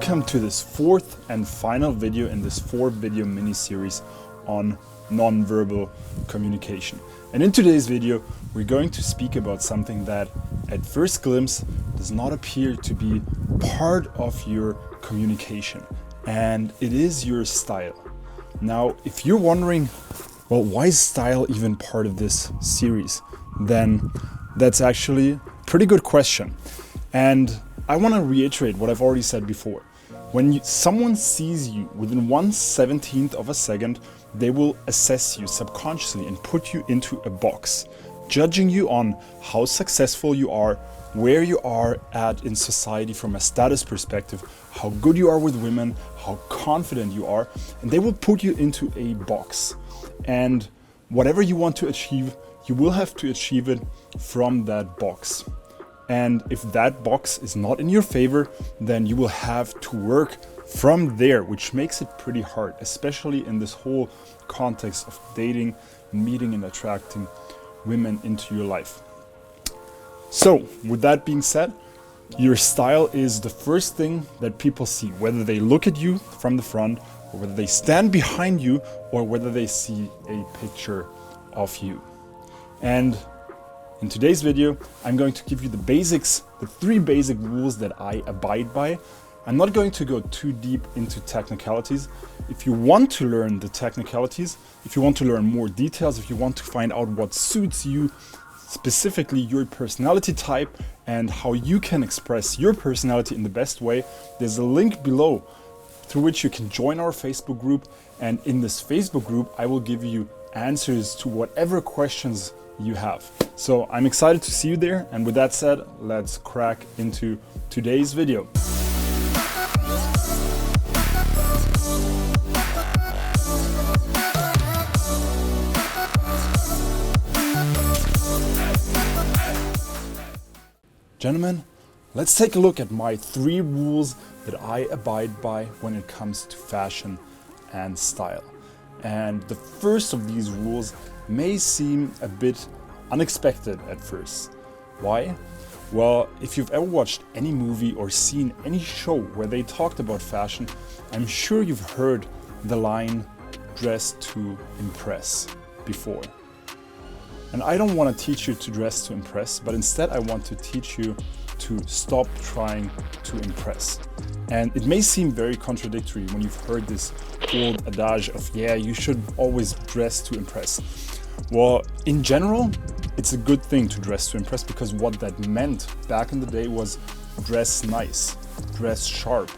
Welcome to this fourth and final video in this 4-video mini-series on non-verbal communication. And in today's video, we're going to speak about something that at first glimpse does not appear to be part of your communication, and it is your style. Now, if you're wondering, well, why is style even part of this series? Then that's actually a pretty good question. And I want to reiterate what I've already said before. When someone sees you within 1/17th of a second, they will assess you subconsciously and put you into a box, judging you on how successful you are, where you are at in society from a status perspective, how good you are with women, how confident you are, and they will put you into a box. And whatever you want to achieve, you will have to achieve it from that box. And if that box is not in your favor, then you will have to work from there, which makes it pretty hard, especially in this whole context of dating, meeting and attracting women into your life. So with that being said, your style is the first thing that people see, whether they look at you from the front, or whether they stand behind you, or whether they see a picture of you. And in today's video, I'm going to give you the basics, the 3 basic rules that I abide by. I'm not going to go too deep into technicalities. If you want to learn the technicalities, if you want to learn more details, if you want to find out what suits you, specifically your personality type, and how you can express your personality in the best way, there's a link below through which you can join our Facebook group. And in this Facebook group, I will give you answers to whatever questions you have. So I'm excited to see you there, and with that said, let's crack into today's video. Gentlemen, let's take a look at my 3 rules that I abide by when it comes to fashion and style. And the first of these rules may seem a bit unexpected at first. Why? Well, if you've ever watched any movie or seen any show where they talked about fashion, I'm sure you've heard the line "dress to impress" before. And I don't want to teach you to dress to impress, but instead I want to teach you to stop trying to impress. And it may seem very contradictory when you've heard this old adage of, yeah, you should always dress to impress. Well, in general, it's a good thing to dress to impress, because what that meant back in the day was dress nice, dress sharp,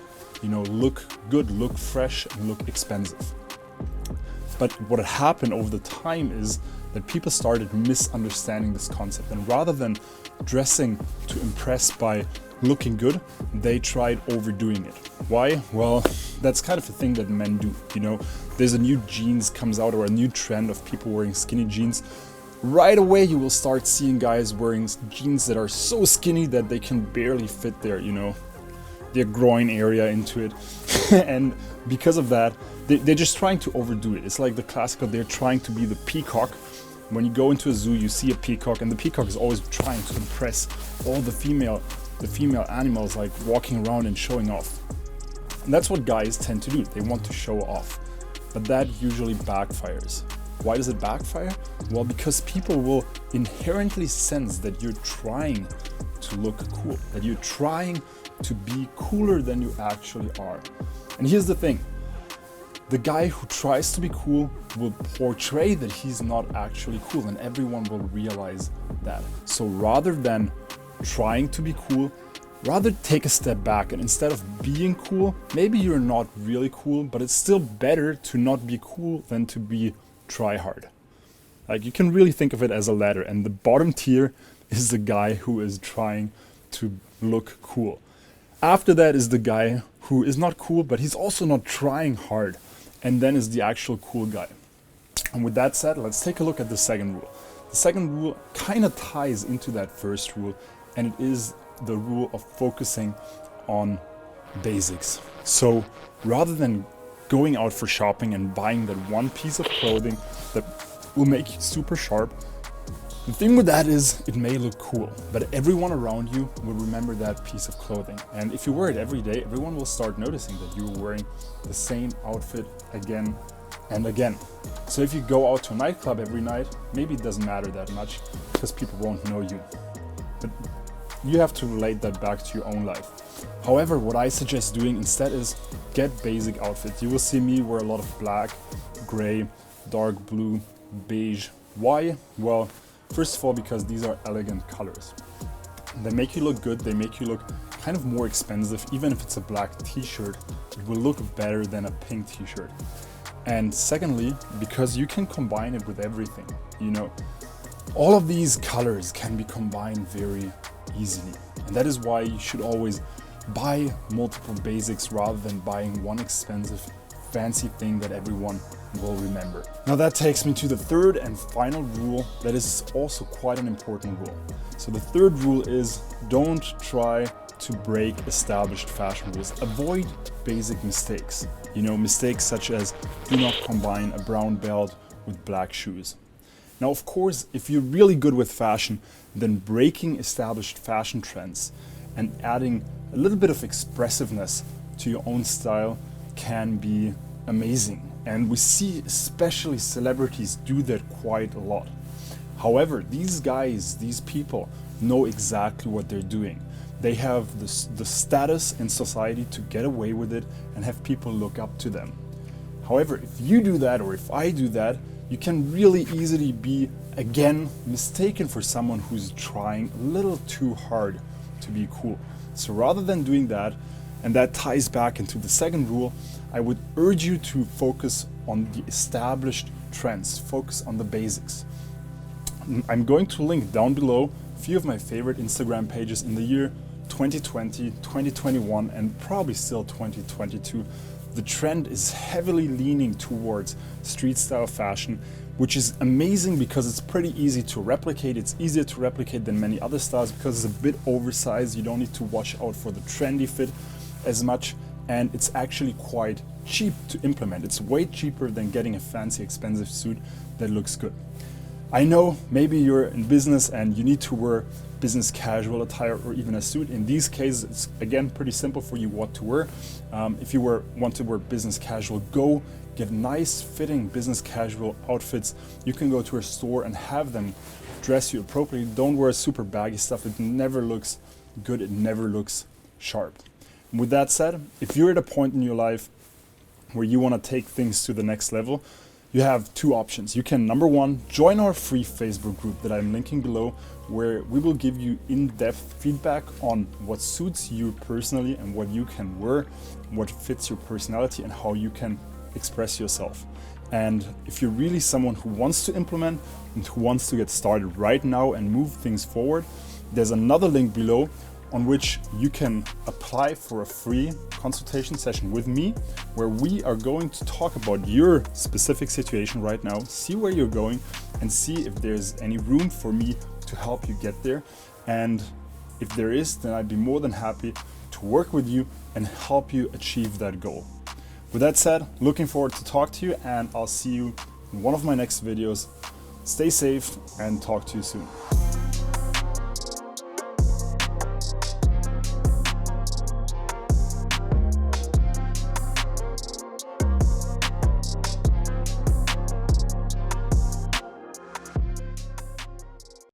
look good, look fresh, and look expensive. But what had happened over the time is that people started misunderstanding this concept, and rather than dressing to impress by looking good, they tried overdoing it. Why? Well, that's kind of a thing that men do. There's a new jeans comes out, or a new trend of people wearing skinny jeans. Right away you will start seeing guys wearing jeans that are so skinny that they can barely fit their groin area into it. And because of that, they're just trying to overdo it. It's like the classical, they're trying to be the peacock. When you go into a zoo, you see a peacock, and the peacock is always trying to impress all the female animals, like walking around and showing off. And that's what guys tend to do. They want to show off. But that usually backfires. Why does it backfire? Well, because people will inherently sense that you're trying to look cool, that you're trying to be cooler than you actually are. And here's the thing. The guy who tries to be cool will portray that he's not actually cool, and everyone will realize that. So rather than trying to be cool, rather take a step back, and instead of being cool, maybe you're not really cool, but it's still better to not be cool than to be try hard. Like, you can really think of it as a ladder, and the bottom tier is the guy who is trying to look cool. After that is the guy who is not cool, but he's also not trying hard, and then is the actual cool guy. And with that said, let's take a look at the second rule. The second rule kind of ties into that first rule, and it is the rule of focusing on basics. So rather than going out for shopping and buying that one piece of clothing that will make you super sharp, The thing with that is it may look cool, but everyone around you will remember that piece of clothing. And if you wear it every day, everyone will start noticing that you're wearing the same outfit again and again. So if you go out to a nightclub every night, maybe it doesn't matter that much because people won't know you. But you have to relate that back to your own life. However, what I suggest doing instead is get basic outfits. You will see me wear a lot of black, gray, dark blue, beige. Why? Well, first of all, because these are elegant colors. They make you look good, they make you look kind of more expensive. Even if it's a black t-shirt, it will look better than a pink t-shirt. And secondly, because you can combine it with everything. You know, all of these colors can be combined very easily. And that is why you should always buy multiple basics rather than buying one expensive fancy thing that everyone will remember. Now that takes me to the third and final rule that is also quite an important rule. So the third rule is don't try to break established fashion rules. Avoid basic mistakes. You know, mistakes such as do not combine a brown belt with black shoes. Now, of course, if you're really good with fashion, then breaking established fashion trends and adding a little bit of expressiveness to your own style can be amazing. And we see especially celebrities do that quite a lot. However, these guys, these people know exactly what they're doing. They have the status in society to get away with it and have people look up to them. However, if you do that or if I do that, you can really easily be, again, mistaken for someone who's trying a little too hard to be cool. So rather than doing that, and that ties back into the second rule, I would urge you to focus on the established trends, focus on the basics. I'm going to link down below a few of my favorite Instagram pages in the year 2020, 2021, and probably still 2022. The trend is heavily leaning towards street style fashion, which is amazing because it's pretty easy to replicate. It's easier to replicate than many other styles because it's a bit oversized. You don't need to watch out for the trendy fit as much, and it's actually quite cheap to implement. It's way cheaper than getting a fancy expensive suit that looks good. I know maybe you're in business and you need to wear business casual attire or even a suit. In these cases, it's again pretty simple for you what to wear. If you want to wear business casual, go get nice fitting business casual outfits. You can go to a store and have them dress you appropriately. Don't wear super baggy stuff. It never looks good. It never looks sharp. With that said, if you're at a point in your life where you want to take things to the next level, you have two options. You can, number one, join our free Facebook group that I'm linking below, where we will give you in-depth feedback on what suits you personally and what you can wear, what fits your personality, and how you can express yourself. And if you're really someone who wants to implement and who wants to get started right now and move things forward, there's another link below on which you can apply for a free consultation session with me, where we are going to talk about your specific situation right now, see where you're going, and see if there's any room for me to help you get there. And if there is, then I'd be more than happy to work with you and help you achieve that goal. With that said, looking forward to talk to you, and I'll see you in one of my next videos. Stay safe and talk to you soon.